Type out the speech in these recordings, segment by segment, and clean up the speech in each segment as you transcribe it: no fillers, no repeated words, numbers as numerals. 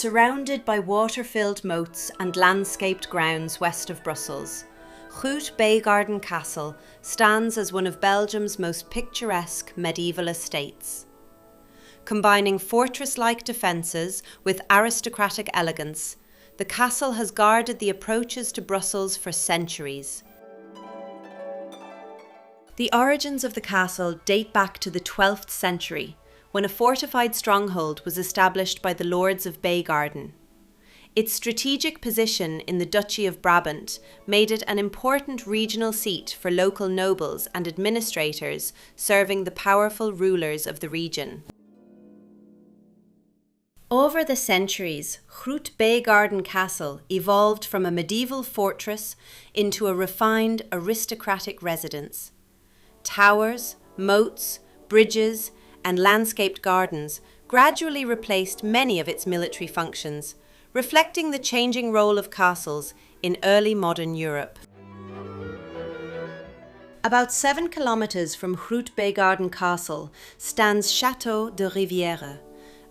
Surrounded by water-filled moats and landscaped grounds west of Brussels, Groot-Bijgaarden Castle stands as one of Belgium's most picturesque medieval estates. Combining fortress-like defences with aristocratic elegance, the castle has guarded the approaches to Brussels for centuries. The origins of the castle date back to the 12th century, when a fortified stronghold was established by the Lords of Bijgaarden. Its strategic position in the Duchy of Brabant made it an important regional seat for local nobles and administrators serving the powerful rulers of the region. Over the centuries, Groot-Bijgaarden Castle evolved from a medieval fortress into a refined aristocratic residence. Towers, moats, bridges, and landscaped gardens gradually replaced many of its military functions, reflecting the changing role of castles in early modern Europe. About 7 kilometers from Groot-Bijgaarden Castle stands Château de Rivieren,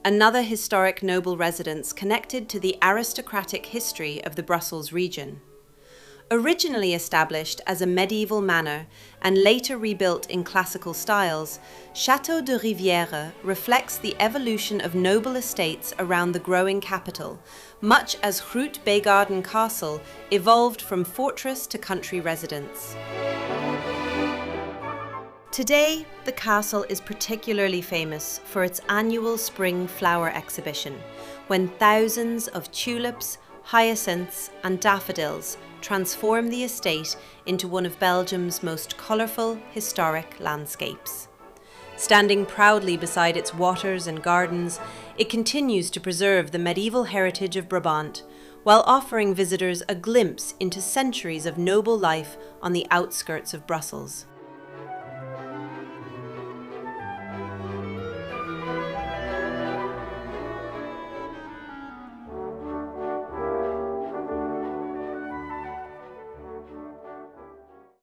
another historic noble residence connected to the aristocratic history of the Brussels region. Originally established as a medieval manor and later rebuilt in classical styles, Château de Rivieren reflects the evolution of noble estates around the growing capital, much as Groot-Bijgaarden Castle evolved from fortress to country residence. Today, the castle is particularly famous for its annual spring flower exhibition, when thousands of tulips, hyacinths, and daffodils transform the estate into one of Belgium's most colourful historic landscapes. Standing proudly beside its waters and gardens, it continues to preserve the medieval heritage of Brabant, while offering visitors a glimpse into centuries of noble life on the outskirts of Brussels.